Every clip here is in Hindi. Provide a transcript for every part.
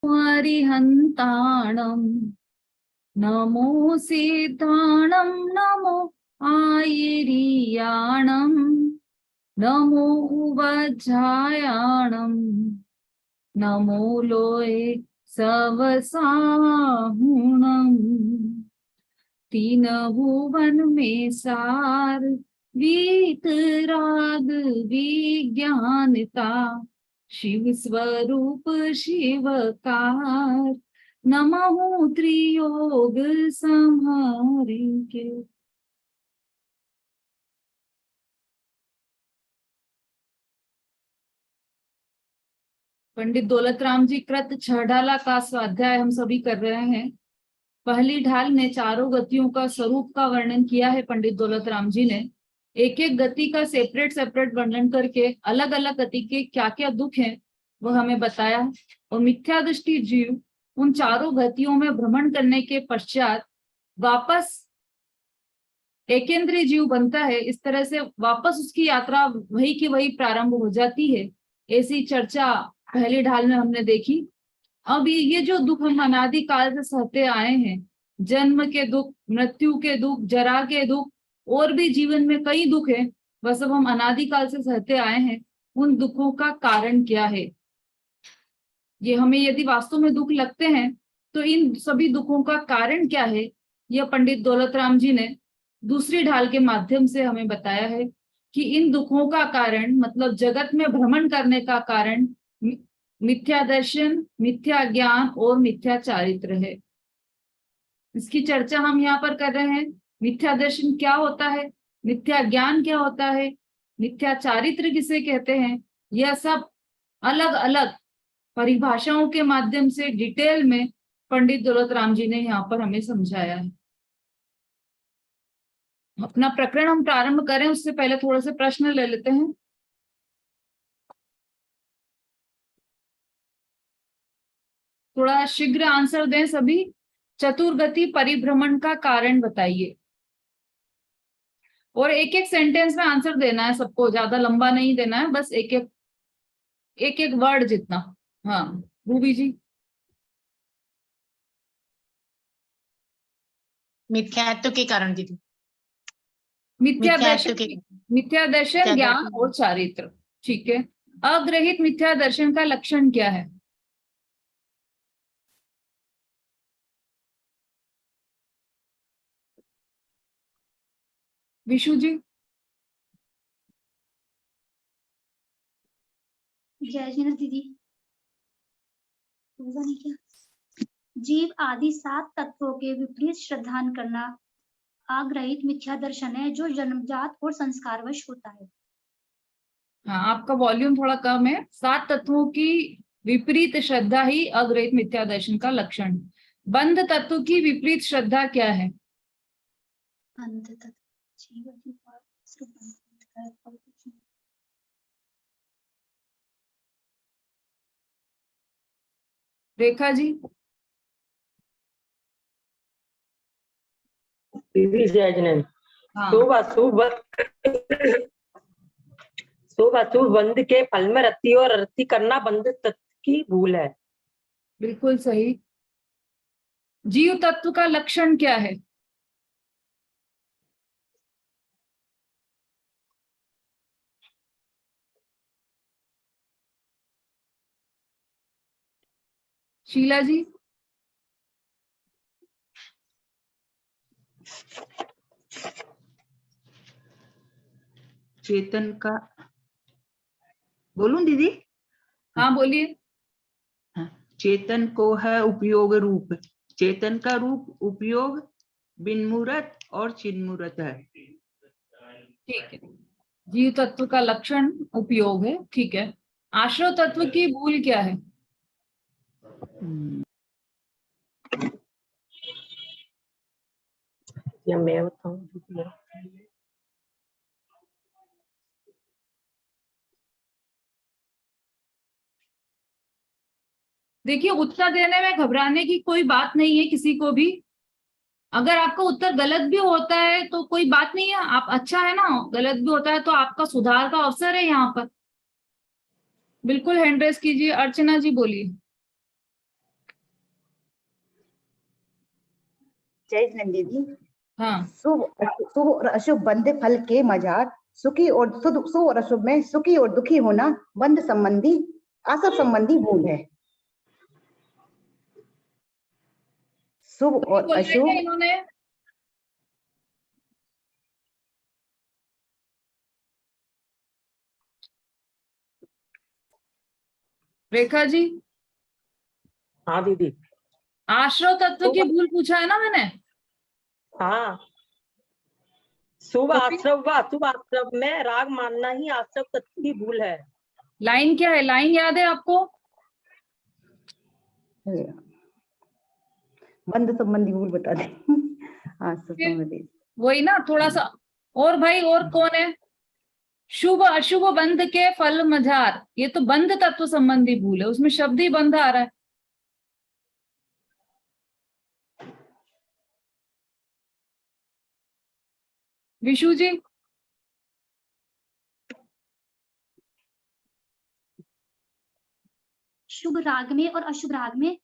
हरिहन्ताणं नमो सिद्धाणं नमो आयिरीयाणं नमो वज्रायाणं नमो लोये सवसाहुणं तीन भुवन में सार वीतराग विज्ञानता शिव स्वरूप शिवकार नमो त्रियोग संहारे के। पंडित दौलतराम जी कृत छह ढाला का स्वाध्याय हम सभी कर रहे हैं। पहली ढाल में चारों गतियों का स्वरूप का वर्णन किया है पंडित दौलतराम जी ने। एक एक गति का सेपरेट सेपरेट वर्णन करके अलग अलग गति के क्या क्या दुख हैं वह हमें बताया। और मिथ्या दृष्टि जीव उन चारों गतियों में भ्रमण करने के पश्चात वापस एकेंद्रीय जीव बनता है। इस तरह से वापस उसकी यात्रा वही की वही प्रारंभ हो जाती है। ऐसी चर्चा पहली ढाल में हमने देखी। अब ये जो दुख हम अनादि काल से सहते आए हैं, जन्म के दुख, मृत्यु के दुख, जरा के दुख, और भी जीवन में कई दुख हैं, वह सब हम अनादि काल से सहते आए हैं। उन दुखों का कारण क्या है? ये हमें यदि वास्तव में दुख लगते हैं तो इन सभी दुखों का कारण क्या है, यह पंडित दौलतराम जी ने दूसरी ढाल के माध्यम से हमें बताया है कि इन दुखों का कारण मतलब जगत में भ्रमण करने का कारण मिथ्या दर्शन, मिथ्या ज्ञान और मिथ्या चारित्र है। इसकी चर्चा हम यहाँ पर कर रहे हैं। मिथ्या दर्शन क्या होता है, मिथ्या ज्ञान क्या होता है, मिथ्या चारित्र किसे कहते हैं, यह सब अलग अलग परिभाषाओं के माध्यम से डिटेल में पंडित दौलतराम जी ने यहाँ पर हमें समझाया है। अपना प्रकरण हम प्रारंभ करें उससे पहले थोड़े से प्रश्न ले लेते हैं। थोड़ा शीघ्र आंसर दें सभी। चतुर्गति परिभ्रमण का कारण बताइए। और एक एक सेंटेंस में आंसर देना है सबको, ज्यादा लंबा नहीं देना है, बस एक एक एक एक वर्ड जितना। हाँ रूबी जी। मिथ्यात्व के कारण दीदी। मिथ्या मिथ्यात्व दर्शन, के मिथ्या दर्शन, ज्ञान और चारित्र। ठीक है, अग्रहित मिथ्या दर्शन का लक्षण क्या है? विशु जी। जय जिनेश दीदी। होगा नहीं क्या? जीव आदि 7 तत्वों के विपरीत श्रद्धान करना आग्रहित मिथ्या दर्शन है, जो जन्मजात और संस्कारवश होता है। हाँ, आपका वॉल्यूम थोड़ा कम है। 7 तत्वों की विपरीत श्रद्धा ही अग्रहित मिथ्या दर्शन का लक्षण है। बंध तत्व की विपरीत श्रद्धा क्या है? बंध तत्व जीव आदि और सिर्फ बंध का है, और कुछ नहीं। रेखा जी। दीदी जय जिनेन्द्र। हाँ शुभ अशुभ बंध के फल में रति और रति करना बंध तत्व की भूल है। बिल्कुल सही। जीव तत्व का लक्षण क्या है? शीला जी। चेतन का, बोलूं दीदी? हाँ बोलिए। हाँ, चेतन को है उपयोग रूप। चेतन का रूप उपयोग बिनमूर्त और चिन्मूर्त है। ठीक है, जीव तत्व का लक्षण उपयोग है। ठीक है, आश्रव तत्व की भूल क्या है? या मैं बताऊं? देखिए, उत्तर देने में घबराने की कोई बात नहीं है किसी को भी। अगर आपका उत्तर गलत भी होता है तो कोई बात नहीं है, आप अच्छा है ना। गलत भी होता है तो आपका सुधार का अवसर है यहाँ पर। बिल्कुल हैंड रेस कीजिए। अर्चना जी बोलिए। जय जिनेन्द्र दीदी। हाँ शुभ शुभ और अशुभ बंध फल के मजार, सुखी और शुभ और अशुभ में सुखी और दुखी होना बंध संबंधी आसव संबंधी भूल है। शुभ और बोल रहे थे अशुभ, इन्होंने। रेखा जी। हाँ दीदी। आश्रव तत्व की भूल पूछा है ना मैंने। हाँ, शुभ आश्रव व अशुभ आश्रव में राग मानना ही आश्रव तत्व की भूल है। लाइन क्या है? लाइन याद है आपको? बंध संबंधी भूल बता दे। आसव संबंधी वही ना, थोड़ा सा और भाई। और कौन है? शुभ अशुभ बंध के फल मझार, ये तो बंध तत्व संबंधी भूल है, उसमें शब्द ही बंध आ रहा है। विशु जी। शुभ राग में और अशुभ राग में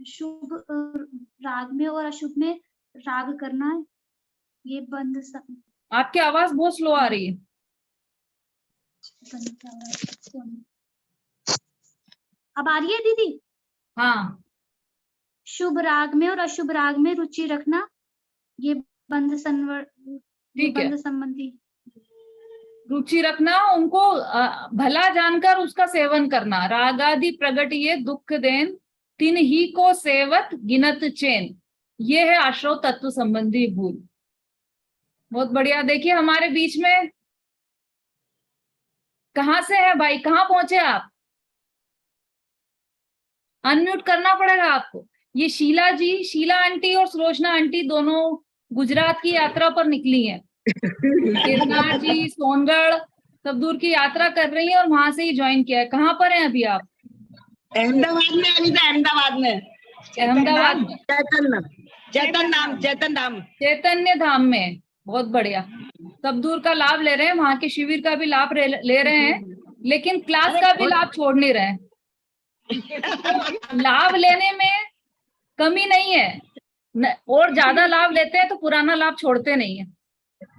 शुभ राग में और अशुभ में राग करना, ये बंध आपकी आवाज बहुत स्लो आ रही है। अब आ रही है दीदी? हाँ शुभ राग में और अशुभ राग में रुचि रखना, ये बंध ठीक है। संबंधी। रुचि रखना, उनको भला जानकर उसका सेवन करना। रागादि प्रगट ये दुख देन, तिन ही को सेवत गिनत चैन, ये है आश्रव तत्व संबंधी भूल। बहुत बढ़िया। देखिए हमारे बीच में कहाँ से है भाई, कहाँ पहुंचे आप? अनम्यूट करना पड़ेगा आपको। ये शीला जी, शीला आंटी और सुलोचना आंटी दोनों गुजरात की यात्रा पर निकली हैं। गिरनार जी, सोनगढ़, सब दूर की यात्रा कर रही है और वहां से ही ज्वाइन किया है। कहाँ पर हैं अभी आप? अहमदाबाद में। अहमदाबाद में। अहमदाबाद में। चैतन धाम। चैतन्य धाम में। बहुत बढ़िया। सब दूर का लाभ ले रहे हैं, वहां के शिविर का भी लाभ ले रहे हैं। लेकिन क्लास का भी लाभ छोड़ नहीं रहे हैं। लाभ लेने में कमी नहीं है और ज्यादा लाभ लेते हैं तो पुराना लाभ छोड़ते नहीं है।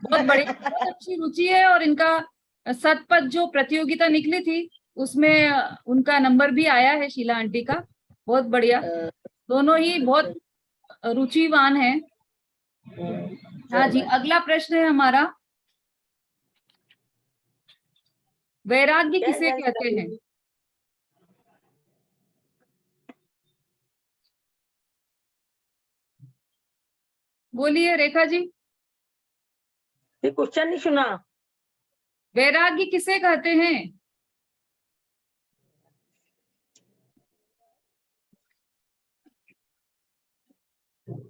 बहुत बड़ी, बहुत अच्छी रुचि है। और इनका सतपथ जो प्रतियोगिता निकली थी उसमें उनका नंबर भी आया है, शीला आंटी का। बहुत बढ़िया, दोनों ही बहुत रुचिवान हैं। हाँ जी, अगला प्रश्न है हमारा, वैराग्य किसे कहते हैं? बोलिए रेखा जी। ये क्वेश्चन नहीं सुना। वैराग्य किसे कहते हैं?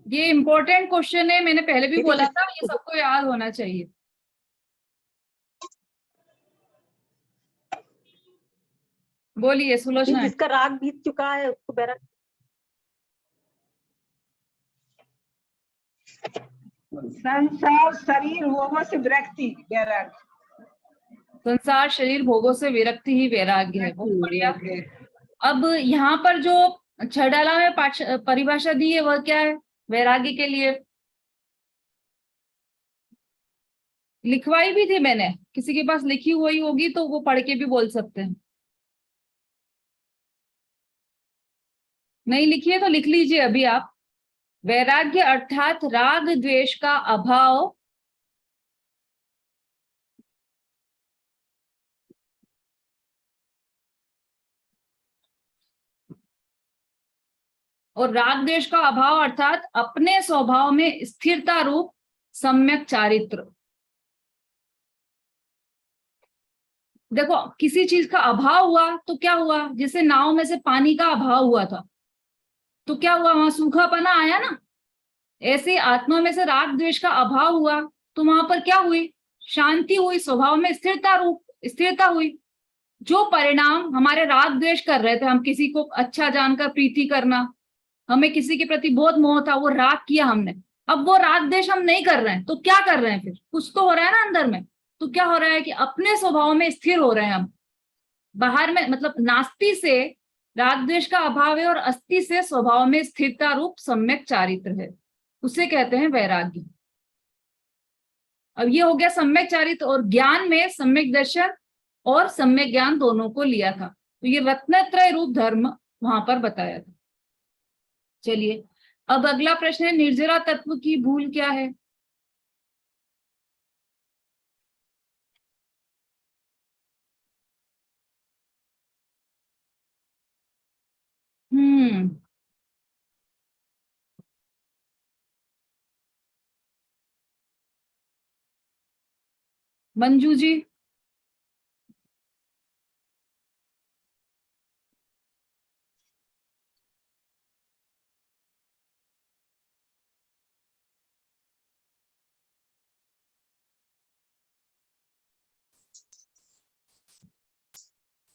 ये इम्पोर्टेंट क्वेश्चन है, मैंने पहले भी बोला था, ये सबको याद होना चाहिए। बोलिए सुलोचना। जिसका राग बीत चुका है उसको वैराग्य। संसार शरीर भोगों से विरक्ति वैराग्य। संसार शरीर भोगों से विरक्ति ही वैराग्य है। बहुत बढ़िया। अब यहाँ पर जो छडाला में परिभाषा दी है वह क्या है वैराग्य के लिए? लिखवाई भी थी मैंने, किसी के पास लिखी हुई होगी तो वो पढ़ के भी बोल सकते हैं। नहीं लिखी है तो लिख लीजिए अभी आप। वैराग्य अर्थात राग द्वेष का अभाव और राग द्वेष का अभाव अर्थात अपने स्वभाव में स्थिरता रूप सम्यक चारित्र। देखो किसी चीज का अभाव हुआ तो क्या हुआ, जैसे नाव में से पानी का अभाव हुआ था तो क्या हुआ, वहां सूखापना आया ना। ऐसे आत्मा में से राग द्वेष का अभाव हुआ तो वहां पर क्या हुई, शांति हुई, स्वभाव में स्थिरता हुई। जो परिणाम हमारे राग द्वेष कर रहे थे, हम किसी को अच्छा जानकर प्रीति करना, हमें किसी के प्रति बहुत मोह था, वो राग किया हमने, अब वो राग द्वेष हम नहीं कर रहे हैं तो क्या कर रहे हैं, फिर कुछ तो हो रहा है ना अंदर में। तो क्या हो रहा है कि अपने स्वभाव में स्थिर हो रहे हैं हम। बाहर में मतलब नास्ति से राग द्वेष का अभाव है और अस्थि से स्वभाव में स्थिरता रूप सम्यक चारित्र है, उसे कहते हैं वैराग्य। अब ये हो गया सम्यक चारित्र। और ज्ञान में सम्यक दर्शन और सम्यक ज्ञान दोनों को लिया था, तो ये रत्नत्रय रूप धर्म वहां पर बताया था। चलिए अब अगला प्रश्न है, निर्जरा तत्व की भूल क्या है? मंजू जी।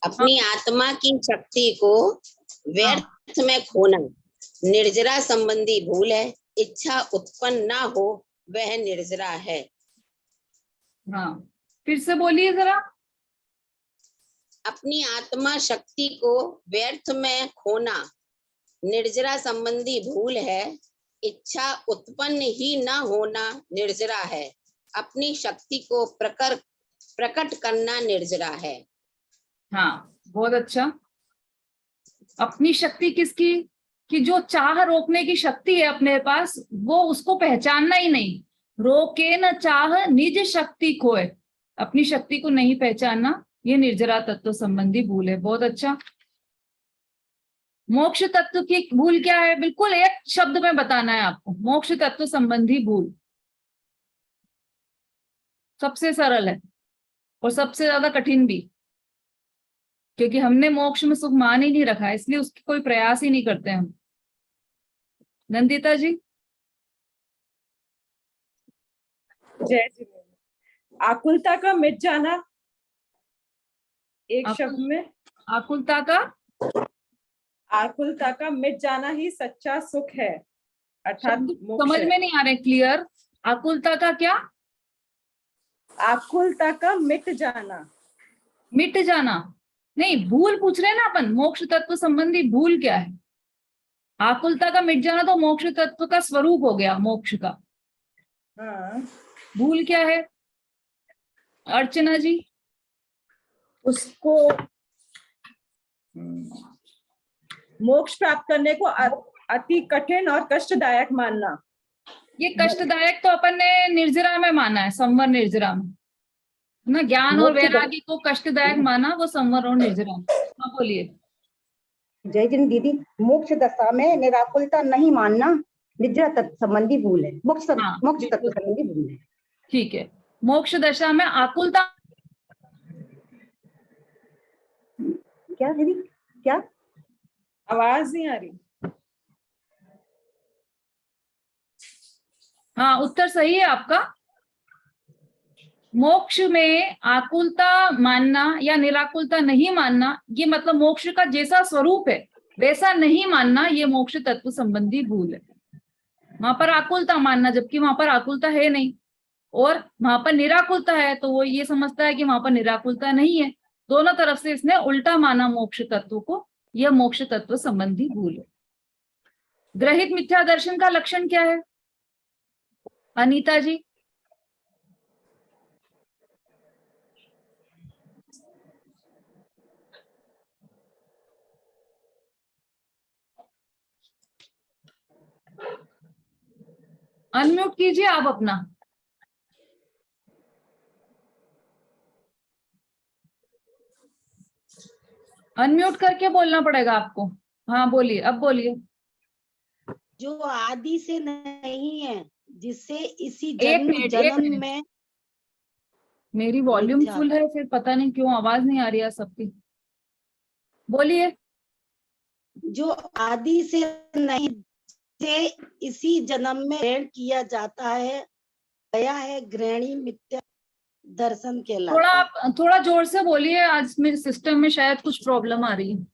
अपनी आत्मा की शक्ति को व्यर्थ में खोना निर्जरा संबंधी भूल है। इच्छा उत्पन्न ना हो वह निर्जरा है। हाँ फिर से बोलिए जरा। अपनी आत्मा शक्ति को व्यर्थ में खोना निर्जरा संबंधी भूल है। इच्छा उत्पन्न ही ना होना निर्जरा है। अपनी शक्ति को प्रकट करना निर्जरा है। हाँ बहुत अच्छा। अपनी शक्ति किसकी, कि जो चाह रोकने की शक्ति है अपने पास, वो उसको पहचानना ही नहीं। रोके न चाह निज शक्ति खोए, अपनी शक्ति को नहीं पहचानना, ये निर्जरा तत्व संबंधी भूल है। बहुत अच्छा। मोक्ष तत्व की भूल क्या है? बिल्कुल एक शब्द में बताना है आपको। मोक्ष तत्व संबंधी भूल सबसे सरल है और सबसे ज्यादा कठिन भी, क्योंकि हमने मोक्ष में सुख मान ही नहीं रखा है, इसलिए उसकी कोई प्रयास ही नहीं करते हम। नंदिता जी। जय जी। आकुलता का मिट जाना, एक शब्द में आकुलता का मिट जाना ही सच्चा सुख है, अर्थात मोक्ष समझ है। में नहीं आ रहे क्लियर। आकुलता का क्या? आकुलता का मिट जाना मिट जाना नहीं, भूल पूछ रहे हैं ना अपन, मोक्ष तत्व संबंधी भूल क्या है? आकुलता का मिट जाना तो मोक्ष तत्व का स्वरूप हो गया, मोक्ष का। हाँ, भूल क्या है अर्चना जी? उसको मोक्ष प्राप्त करने को अति कठिन और कष्टदायक मानना। ये कष्टदायक तो अपन ने निर्जरा में माना है, संवर निर्जरा में ना, ज्ञान और मोक्ष वैरागी को कष्टदायक माना, वो संवर और निर्जरा में। हाँ बोलिए। जय जिन दीदी, मोक्ष दशा में निराकुलता नहीं मानना निद्रा तत्व संबंधी भूल है। हाँ, मोक्ष तत्व बिल्कुल। संबंधी भूल है। ठीक है, मोक्ष दशा में आकुलता, क्या दीदी, क्या? आवाज नहीं आ रही। हाँ उत्तर सही है आपका। मोक्ष में आकुलता मानना या निराकुलता नहीं मानना, ये मतलब मोक्ष का जैसा स्वरूप है वैसा नहीं मानना, ये मोक्ष तत्व संबंधी भूल है। वहां पर आकुलता मानना जबकि वहां पर आकुलता है नहीं, और वहां पर निराकुलता है तो वो ये समझता है कि वहां पर निराकुलता नहीं है। दोनों तरफ से इसने उल्टा माना मोक्ष तत्व को, यह मोक्ष तत्व संबंधी भूल है। ग्रहित मिथ्या दर्शन का लक्षण क्या है अनीता जी? अनम्यूट कीजिए आप अपना। अनम्यूट करके बोलना पड़ेगा आपको। हाँ बोलिए, अब बोलिए। जो आदि से नहीं है, जिससे इसी एक जन्म मिनट, एक जन्म मिनट। में मेरी वॉल्यूम मिथ्या फुल है, फिर पता नहीं क्यों आवाज नहीं आ रही है सबकी। बोलिए। जो आदि से नहीं, से इसी जन्म में ग्रहण किया जाता है, गया है ग्रहणी मिथ्या दर्शन कहलाता है। आप थोड़ा जोर से बोलिए, आज मेरे सिस्टम में शायद कुछ प्रॉब्लम आ रही है।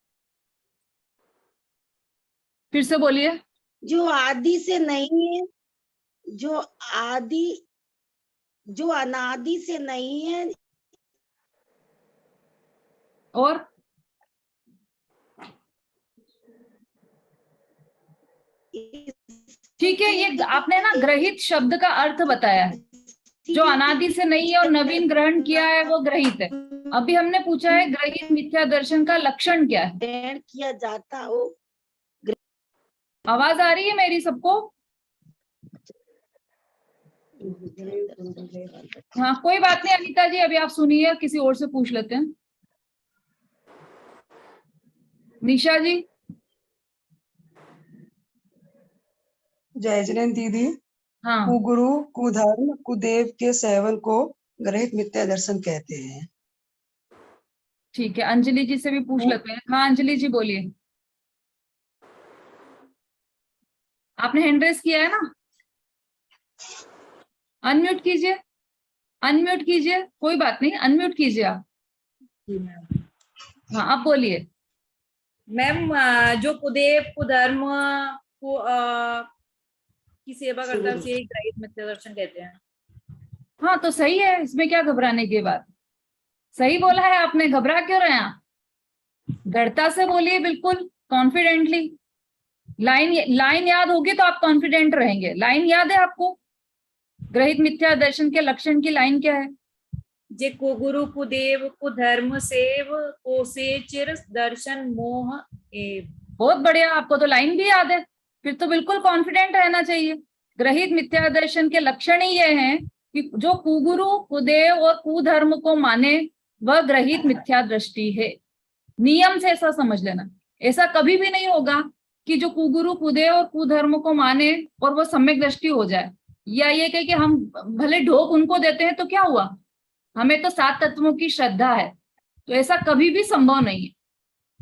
फिर से बोलिए। जो आदि से नहीं है, जो अनादि से नहीं है, और ठीक है, ये आपने ना ग्रहित शब्द का अर्थ बताया है। जो अनादि से नहीं है और नवीन ग्रहण किया है वो ग्रहित है। अभी हमने पूछा है ग्रहित मिथ्या दर्शन का लक्षण क्या है। ग्रहण किया जाता हो। आवाज आ रही है मेरी सबको? हाँ कोई बात नहीं अनीता जी, अभी आप सुनिए, किसी और से पूछ लेते हैं। निशा जी। जय जैन दीदी, हाँ कुगुरु कुधर्म कुदेव के सेवन को ग्रहित मिथ्या दर्शन कहते हैं। ठीक है, अंजलि जी से भी पूछ लेते हैं। हाँ अंजलि जी बोलिए। आपने हैंड रेस किया है ना? अनम्यूट कीजिए, अनम्यूट कीजिए, कोई बात नहीं, अनम्यूट कीजिए आप। हाँ आप बोलिए। मैम, जो कुदेव कुधर्म को की सेवा करता है उसे ग्रहित मिथ्या दर्शन कहते हैं। हाँ तो सही है, इसमें क्या घबराने की बात, सही बोला है आपने, घबरा क्यों रहे हैं आप? दृढ़ता से बोलिए, बिल्कुल कॉन्फिडेंटली। लाइन याद होगी तो आप कॉन्फिडेंट रहेंगे। लाइन याद है आपको? ग्रहित मिथ्या दर्शन के लक्षण की लाइन क्या है? जे कुगुरु कुदेव कुधर्म सेव को से चिर दर्शन मोह एव। बहुत बढ़िया, आपको तो लाइन भी याद है, फिर तो बिल्कुल कॉन्फिडेंट रहना चाहिए। ग्रहित मिथ्या दर्शन के लक्षण ही ये हैं कि जो कुगुरु कुदेव और कुधर्म को माने वह ग्रहित मिथ्या दृष्टि है। नियम से ऐसा समझ लेना, ऐसा कभी भी नहीं होगा कि जो कुगुरु कुदेव और कुधर्म को माने और वो सम्यक दृष्टि हो जाए, या ये कहे कि हम भले ढोक उनको देते हैं तो क्या हुआ, हमें तो 7 तत्वों की श्रद्धा है। तो ऐसा कभी भी संभव नहीं है।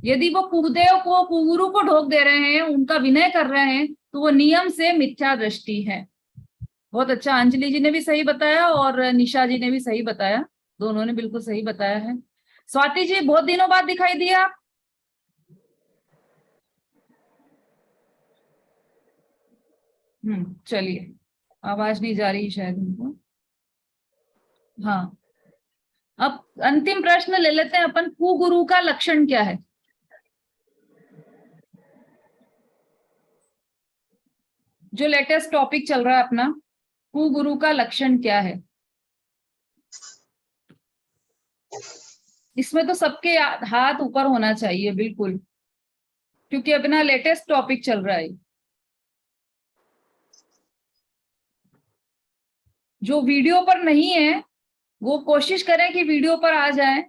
यदि वो कुदेव को कुगुरु को ढोक दे रहे हैं, उनका विनय कर रहे हैं, तो वो नियम से मिथ्या दृष्टि है। बहुत अच्छा, अंजलि जी ने भी सही बताया और निशा जी ने भी सही बताया, दोनों ने बिल्कुल सही बताया है। स्वाति जी बहुत दिनों बाद दिखाई दिए आप। चलिए, आवाज नहीं जा रही शायद उनको। हाँ अब अंतिम प्रश्न ले लेते हैं अपन, कुगुरु का लक्षण क्या है? जो लेटेस्ट टॉपिक चल रहा है अपना, कुगुरु का लक्षण क्या है? इसमें तो सबके हाथ ऊपर होना चाहिए बिल्कुल, क्योंकि अपना लेटेस्ट टॉपिक चल रहा है। जो वीडियो पर नहीं है वो कोशिश करें कि वीडियो पर आ जाएं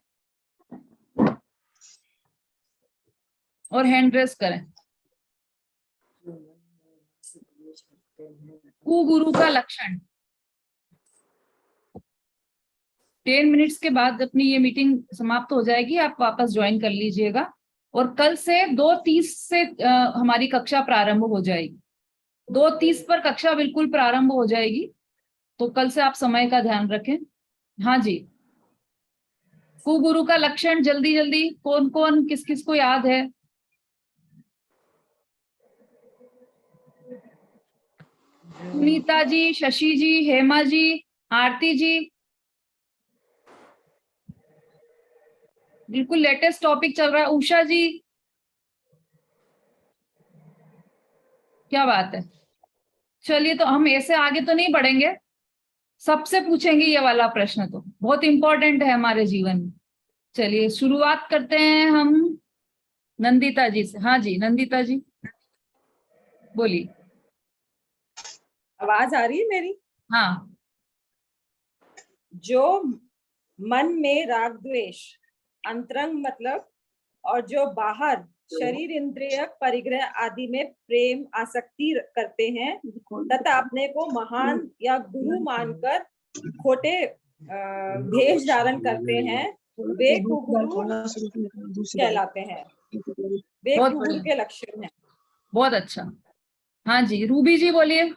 और हैंड रेस करें। कुगुरु का लक्षण। 10 मिनट्स के बाद अपनी ये मीटिंग समाप्त हो जाएगी, आप वापस ज्वाइन कर लीजिएगा। और कल से 2:30 से हमारी कक्षा प्रारंभ हो जाएगी। 2:30 पर कक्षा बिल्कुल प्रारंभ हो जाएगी, तो कल से आप समय का ध्यान रखें। हाँ जी, कुगुरु का लक्षण जल्दी जल्दी कौन कौन किस किस को याद है? सुनीता जी, शशि जी, हेमा जी, आरती जी। बिल्कुल लेटेस्ट टॉपिक चल रहा है। उषा जी, क्या बात है। चलिए, तो हम ऐसे आगे तो नहीं बढ़ेंगे, सबसे पूछेंगे ये वाला प्रश्न, तो बहुत इंपॉर्टेंट है हमारे जीवन में। चलिए शुरुआत करते हैं हम नंदिता जी से। हाँ जी, नंदिता जी बोलिए। आवाज आ रही है मेरी? हाँ। जो मन में राग द्वेष, अंतरंग मतलब, और जो बाहर शरीर इंद्रिय परिग्रह आदि में प्रेम आसक्ति करते हैं तथा अपने को महान या गुरु मानकर खोटे भेष धारण करते हैं, वे कुगुरु कहलाते हैं। वे कुगुरु के लक्षण हैं। बहुत अच्छा। हाँ जी, रूबी जी बोलिए।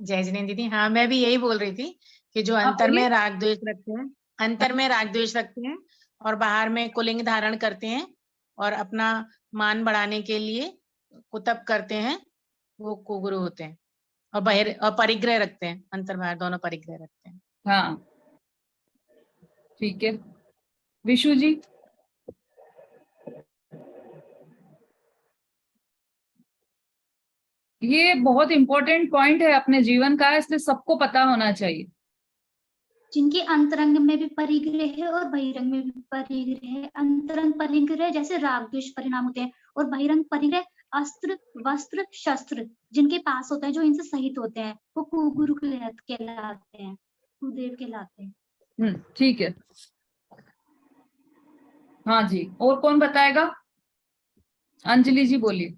जय जिनेन्द्र दीदी। हाँ, मैं भी यही बोल रही थी कि जो अंतर में राग द्वेष रखते हैं, अंतर में राग द्वेष रखते हैं और बाहर में कुलिंग धारण करते हैं और अपना मान बढ़ाने के लिए कुतब करते हैं, वो कुगुरु होते हैं। और परिग्रह रखते हैं, अंतर बाहर दोनों परिग्रह रखते हैं। हाँ ठीक है। विशु जी। ये बहुत इंपॉर्टेंट पॉइंट है अपने जीवन का, इसलिए सबको पता होना चाहिए। जिनके अंतरंग में भी परिग्रह है और बहिरंग में भी परिग्रह है। अंतरंग परिग्रह जैसे राग द्वेष परिणाम होते हैं, और बहिरंग परिग्रह अस्त्र वस्त्र शस्त्र जिनके पास होता है, जो इनसे सहित होते हैं, वो कुगुरु कहलाते हैं, कुदेव कहलाते हैं। ठीक है। हाँ जी, और कौन बताएगा? अंजलि जी बोलिए।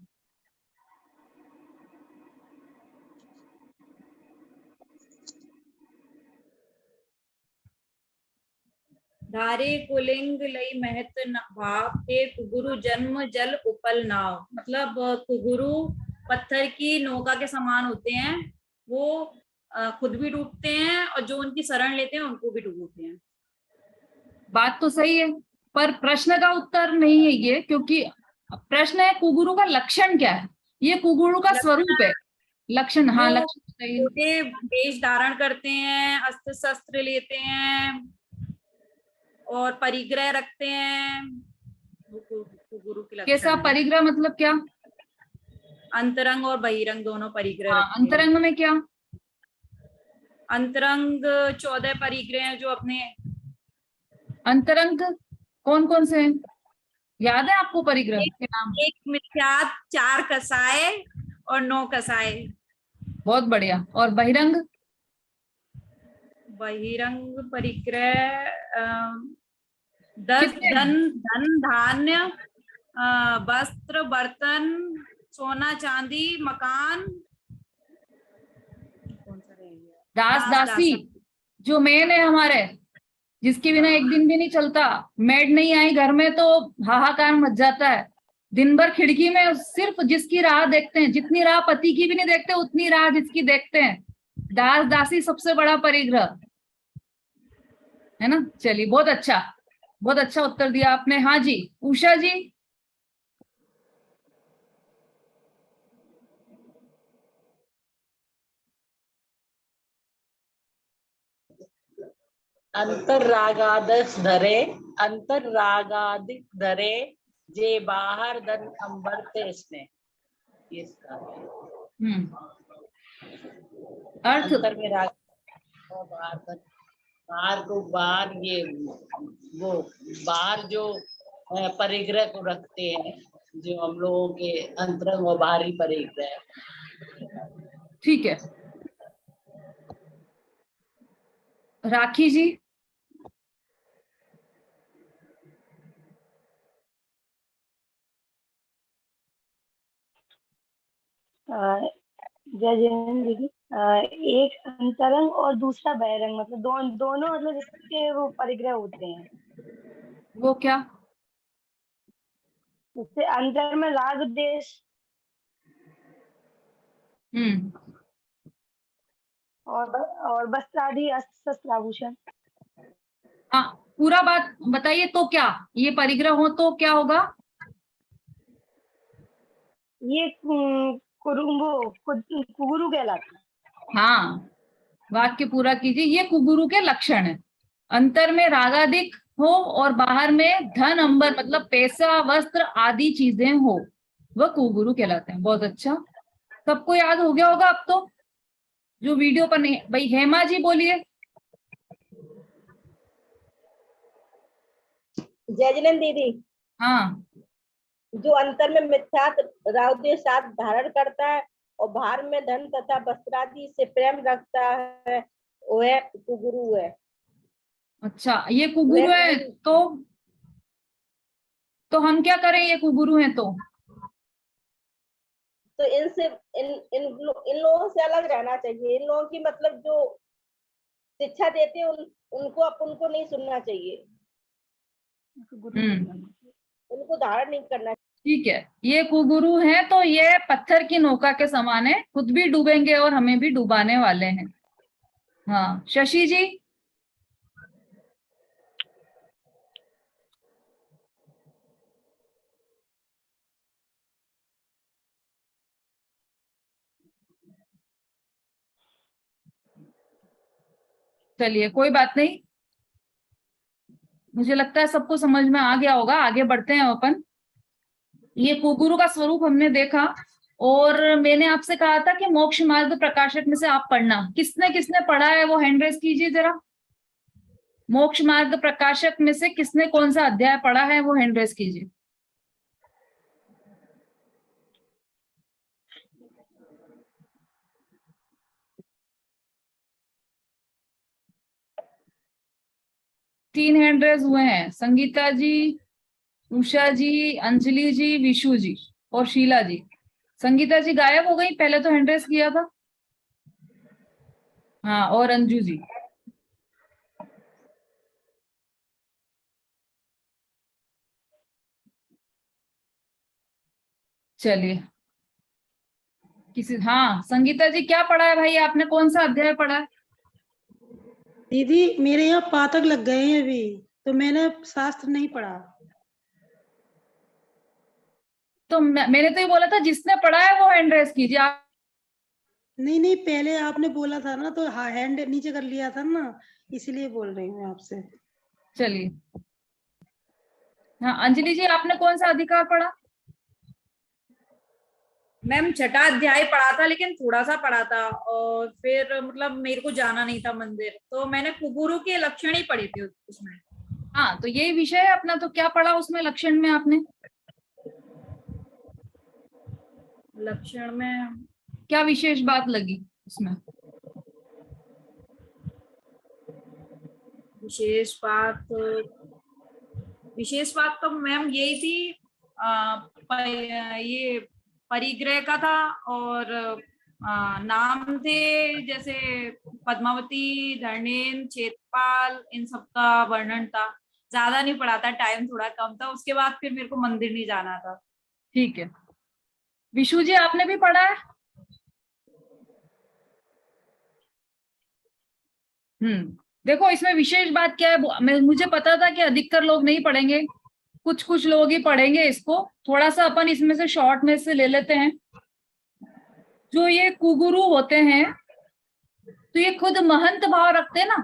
धारे कुलिंग लई महत भाव के कुगुरु जन्म जल उपल नाव। मतलब कुगुरु पत्थर की नौका के समान होते हैं, वो खुद भी डूबते हैं और जो उनकी शरण लेते हैं उनको भी डूबते हैं। बात तो सही है, पर प्रश्न का उत्तर नहीं है ये, क्योंकि प्रश्न है कुगुरु का लक्षण क्या है। ये कुगुरु का स्वरूप है, लक्षण। हाँ, लक्षण सही है। वेश धारण करते हैं, अस्त्र शस्त्र लेते हैं और परिग्रह रखते हैं, कुगुरु के लक्षण। कैसा परिग्रह मतलब क्या? अंतरंग और बहिरंग दोनों परिग्रह। अंतरंग में क्या? अंतरंग 14 परिग्रह हैं जो अपने। अंतरंग कौन कौन से हैं? याद है आपको परिग्रह के नाम? एक मिथ्यात, 4 कसाय और 9 कसाय। बहुत बढ़िया। और बहिरंग? बहिरंग परिग्रह 10 धन धान्य, वस्त्र, बर्तन, सोना चांदी, मकान। कौन सा रहेगा? दास दासी, जो मेन है हमारे, जिसके बिना एक दिन भी नहीं चलता। मेड नहीं आई घर में तो हाहाकार मच जाता है। दिन भर खिड़की में सिर्फ जिसकी राह देखते हैं, जितनी राह पति की भी नहीं देखते उतनी राह जिसकी देखते हैं। दास दासी सबसे बड़ा परिग्रह है ना। चलिए, बहुत अच्छा, बहुत अच्छा उत्तर दिया आपने। हाँ जी, उषा जी। अंतर्रागादस धरे, अंतर्रागादिक धरे, जे बाहर धन अंबर ते इसने। इसका अर्थ अंतर में राग और बाहर धन, बाहर को बाहर, ये वो बाहर जो परिग्रह को रखते हैं, जो हम लोगों के अंतरंग और बाहरी परिग्रह। ठीक है। राखी जी। जय जैन दीदी, एक अंतरंग और दूसरा बहिरंग, मतलब दोनों मतलब इसके वो परिग्रह होते हैं। वो क्या? जैसे अंतर में राग देश और वस्त्र आदि अस्त्र शस्त्र आभूषण। हाँ, पूरा बात बताइए। तो क्या ये परिग्रह हो तो क्या होगा? ये कुगुरु कहलाता है। हाँ, वाक्य पूरा कीजिए। ये कुगुरु के लक्षण है। अंतर में रागादिक हो और बाहर में धन अंबर मतलब पैसा वस्त्र आदि चीजें हो, वह कुगुरु कहलाते हैं। बहुत अच्छा, सबको याद हो गया होगा अब तो, जो वीडियो पर नहीं। भाई हेमा जी बोलिए। जय जिनेन्द्र दीदी। हाँ, जो अंतर में मिथ्यात राग साथ धारण करता है और बाहर में धन तथा वस्त्रादि से प्रेम रखता है, वह कुगुरु है। अच्छा, ये कुगुरु है। तो हम क्या करें? ये कुगुरु है तो इनसे इन लोगों से अलग रहना चाहिए। इन लोगों की मतलब जो शिक्षा देते हैं उनको नहीं सुनना चाहिए, उनको धारण नहीं करना। ठीक है, ये कुगुरु है तो ये पत्थर की नौका के समान है, खुद भी डूबेंगे और हमें भी डुबाने वाले हैं। हाँ, शशि जी। चलिए, कोई बात नहीं, मुझे लगता है सबको समझ में आ गया होगा। आगे बढ़ते हैं अपन। ये कुगुरु का स्वरूप हमने देखा, और मैंने आपसे कहा था कि मोक्ष मार्ग प्रकाशक में से आप पढ़ना। किसने किसने पढ़ा है वो हैंड रेज कीजिए जरा। मोक्ष मार्ग प्रकाशक में से किसने कौन सा अध्याय पढ़ा है वो हैंड रेज कीजिए। तीन हैंड रेज हुए हैं, संगीता जी, उषा जी, अंजलि जी, विशु जी और शीला जी। संगीता जी गायब हो गई, पहले तो हैंड रेज किया था। हाँ, और अंजू जी। चलिए, हाँ, संगीता जी क्या पढ़ा है भाई आपने? कौन सा अध्याय पढ़ा है? दीदी मेरे यहाँ पातक लग गए हैं अभी, तो मैंने शास्त्र नहीं पढ़ा। तो मैंने तो ये बोला था जिसने पढ़ा है वो हैंड रेज कीजिए। आप नहीं, पहले आपने बोला था ना, तो हैंड नीचे कर लिया था ना, इसलिए बोल रही हूँ आपसे। चलिए, हाँ, अंजलि जी आपने कौन सा अधिकार पढ़ा? मैम छठा अध्याय पढ़ा था, लेकिन थोड़ा सा पढ़ा था, और फिर मतलब मेरे को जाना नहीं था मंदिर, तो मैंने कुगुरु के लक्षण ही पढ़े थे उसमें। हाँ, तो यही विषय है अपना। तो क्या पढ़ा उसमें लक्षण में आपने? लक्षण में क्या विशेष बात लगी उसमें? विशेष बात तो मैम यही थी, ये परिग्रह का था, और नाम थे जैसे पद्मावती, धर्णेन, चेतपाल, इन सब का वर्णन था। ज्यादा नहीं पढ़ा था, टाइम थोड़ा कम था। उसके बाद फिर मेरे को मंदिर नहीं जाना था। ठीक है, विशु जी आपने भी पढ़ा है? देखो इसमें विशेष बात क्या है, मुझे पता था कि अधिकतर लोग नहीं पढ़ेंगे, कुछ कुछ लोग ही पढ़ेंगे इसको। थोड़ा सा अपन इसमें से शॉर्ट में से ले लेते हैं। जो ये कुगुरु होते हैं तो ये खुद महंत भाव रखते हैं ना,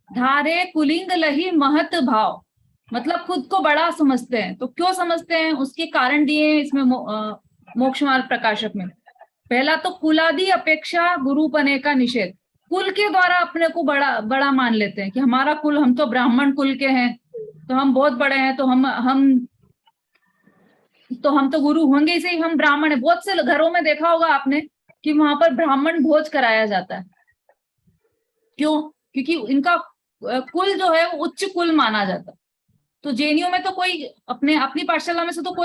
धारे कुलिंग लही महत भाव, मतलब खुद को बड़ा समझते हैं। तो क्यों समझते हैं, उसके कारण दिए हैं इसमें मोक्ष मार्ग प्रकाशक में। पहला तो कुलादि अपेक्षा गुरुपने का निषेध, कुल के द्वारा अपने को बड़ा मान लेते हैं कि हमारा कुल, हम तो ब्राह्मण कुल के हैं, तो हम बहुत बड़े हैं, तो हम तो गुरु होंगे, इसे हम ब्राह्मण है। बहुत से घरों में देखा होगा आपने कि वहां पर ब्राह्मण भोज कराया जाता है। क्यों? क्योंकि इनका कुल जो है वो उच्च कुल माना जाता है। तो जेएनयू में तो कोई अपनी पाठशाला में से तो कोई